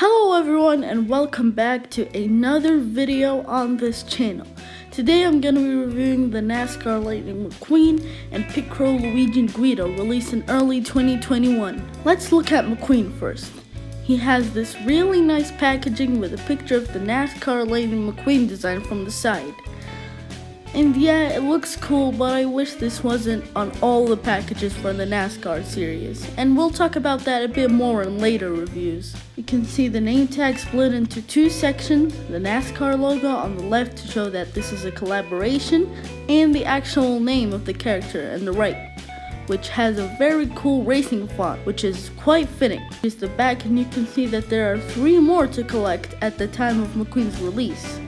Hello everyone and welcome back to another video on this channel. Today I'm going to be reviewing the NASCAR Lightning McQueen and Pit Crew Luigi and Guido released in early 2021. Let's look at McQueen first. He has this really nice packaging with a picture of the NASCAR Lightning McQueen design from the side. And yeah, it looks cool, but I wish this wasn't on all the packages for the NASCAR series. And we'll talk about that a bit more in later reviews. You can see the name tag split into two sections, the NASCAR logo on the left to show that this is a collaboration, and the actual name of the character on the right, which has a very cool racing font, which is quite fitting. Here's the back, and you can see that there are 3 more to collect at the time of McQueen's release.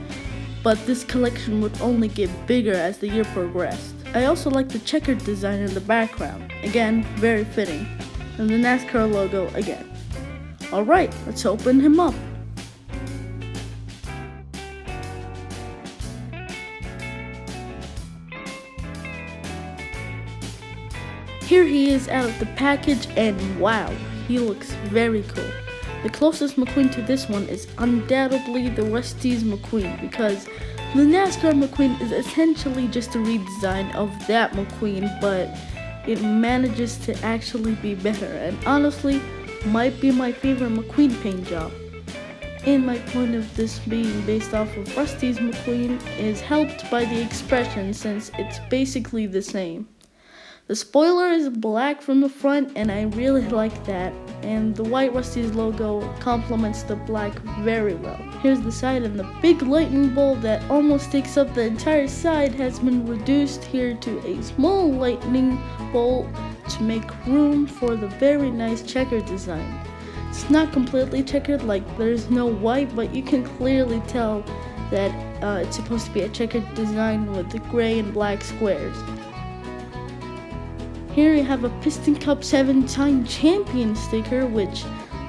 But this collection would only get bigger as the year progressed. I also like the checkered design in the background. Again, very fitting. And the NASCAR logo again. Alright, let's open him up. Here he is out of the package, and wow, he looks very cool. The closest McQueen to this one is undoubtedly the Rusty's McQueen, because the NASCAR McQueen is essentially just a redesign of that McQueen, but it manages to actually be better, and honestly, might be my favorite McQueen paint job. And my point of this being based off of Rusty's McQueen is helped by the expression, since it's basically the same. The spoiler is black from the front, and I really like that, and the white Rusty's logo complements the black very well. Here's the side, and the big lightning bolt that almost takes up the entire side has been reduced here to a small lightning bolt to make room for the very nice checkered design. It's not completely checkered, like there's no white, but you can clearly tell that it's supposed to be a checkered design with the gray and black squares. Here you have a Piston Cup 7-time champion sticker, which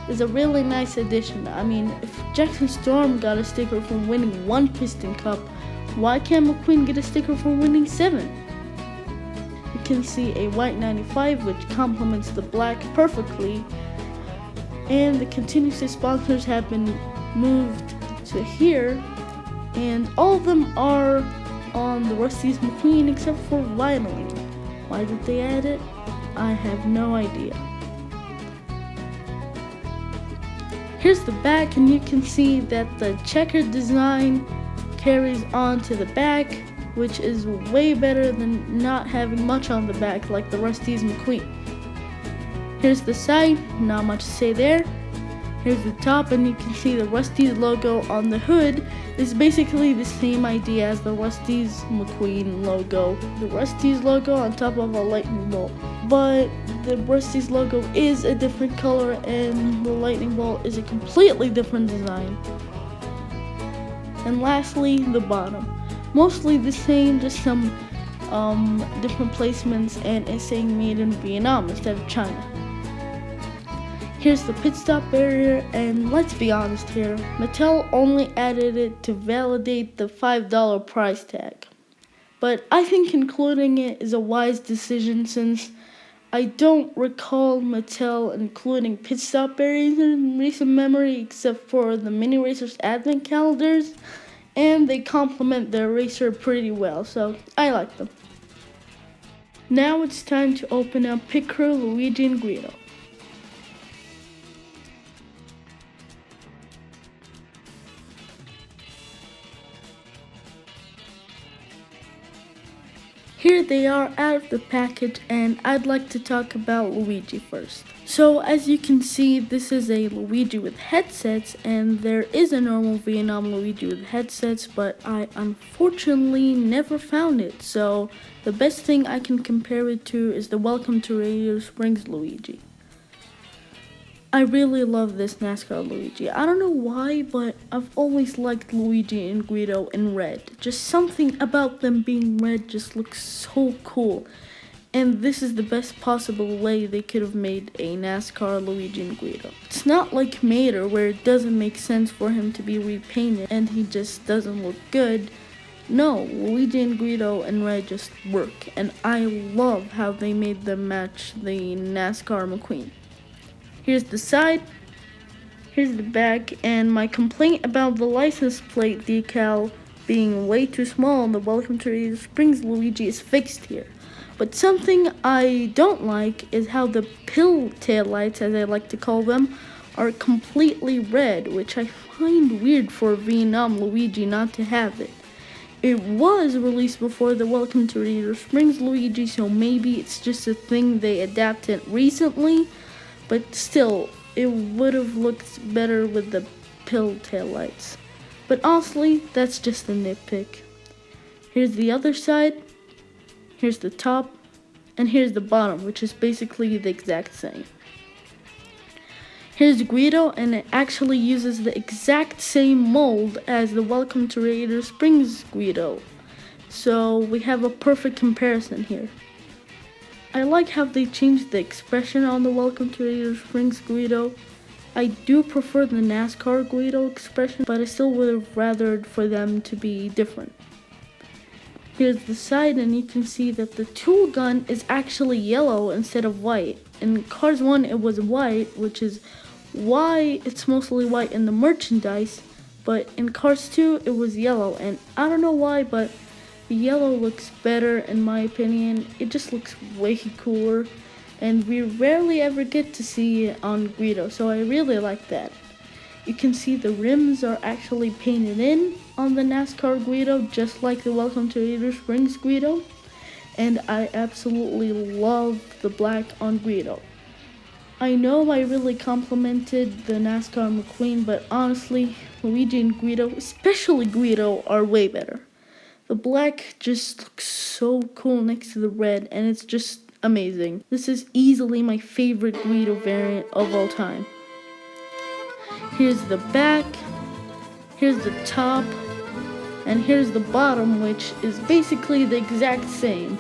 is a really nice addition. I mean, if Jackson Storm got a sticker for winning 1 Piston Cup, why can't McQueen get a sticker for winning 7? You can see a white 95, which complements the black perfectly, and the continuous sponsors have been moved to here, and all of them are on the Rusty's McQueen except for vinyl. Why did they add it? I have no idea. Here's the back, and you can see that the checkered design carries on to the back, which is way better than not having much on the back like the Rusty's McQueen. Here's the side, not much to say there. Here's the top, and you can see the Rusty's logo on the hood is basically the same idea as the Rusty's McQueen logo. The Rusty's logo on top of a lightning bolt. But the Rusty's logo is a different color, and the lightning bolt is a completely different design. And lastly, the bottom. Mostly the same, just some different placements, and it's saying made in Vietnam instead of China. Here's the pit stop barrier, and let's be honest here, Mattel only added it to validate the $5 price tag. But I think including it is a wise decision, since I don't recall Mattel including pit stop barriers in recent memory except for the Mini Racers advent calendars, and they complement their racer pretty well, so I like them. Now it's time to open up Pit Crew Luigi and Guido. Here they are out of the package, and I'd like to talk about Luigi first. So as you can see, this is a Luigi with headsets, and there is a normal Vietnam Luigi with headsets, but I unfortunately never found it. So the best thing I can compare it to is the Welcome to Radio Springs Luigi. I really love this NASCAR Luigi. I don't know why, but I've always liked Luigi and Guido in red. Just something about them being red just looks so cool. And this is the best possible way they could have made a NASCAR Luigi and Guido. It's not like Mater, where it doesn't make sense for him to be repainted and he just doesn't look good. No, Luigi and Guido in red just work. And I love how they made them match the NASCAR McQueen. Here's the side. Here's the back, and my complaint about the license plate decal being way too small on the Welcome to Radiator Springs Luigi is fixed here. But something I don't like is how the pill taillights, as I like to call them, are completely red, which I find weird for Vietnam Luigi not to have it. It was released before the Welcome to Radiator Springs Luigi, so maybe it's just a thing they adapted recently, but still, it would have looked better with the pill taillights. But honestly, that's just a nitpick. Here's the other side, here's the top, and here's the bottom, which is basically the exact same. Here's Guido, and it actually uses the exact same mold as the Welcome to Radiator Springs Guido. So we have a perfect comparison here. I like how they changed the expression on the Welcome to Radiator Springs Guido. I do prefer the NASCAR Guido expression, but I still would have rathered for them to be different. Here's the side, and you can see that the tool gun is actually yellow instead of white. In Cars 1 it was white, which is why it's mostly white in the merchandise, but in Cars 2 it was yellow, and I don't know why, but the yellow looks better in my opinion. It just looks way cooler, and we rarely ever get to see it on Guido, so I really like that. You can see the rims are actually painted in on the NASCAR Guido, just like the Welcome to Radiator Springs Guido, and I absolutely love the black on Guido. I know I really complimented the NASCAR McQueen, but honestly, Luigi and Guido, especially Guido, are way better. The black just looks so cool next to the red, and it's just amazing. This is easily my favorite Guido variant of all time. Here's the back, here's the top, and here's the bottom, which is basically the exact same.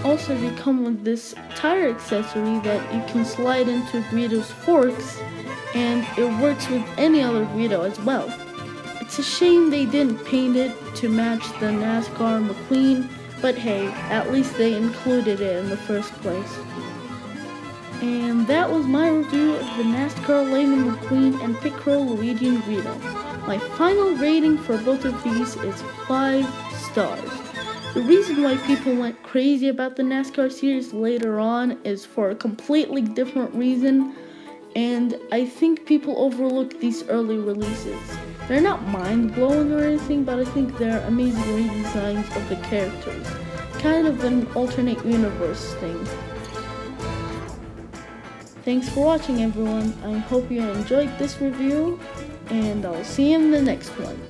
Also, they come with this tire accessory that you can slide into Guido's forks, and it works with any other Guido as well. It's a shame they didn't paint it to match the NASCAR McQueen, but hey, at least they included it in the first place. And that was my review of the NASCAR Lightning McQueen and Pit Crew Luigi and Guido. My final rating for both of these is 5 stars. The reason why people went crazy about the NASCAR series later on is for a completely different reason, and I think people overlook these early releases. They're not mind-blowing or anything, but I think they're amazing redesigns of the characters. Kind of an alternate universe thing. Thanks for watching, everyone. I hope you enjoyed this review, and I'll see you in the next one.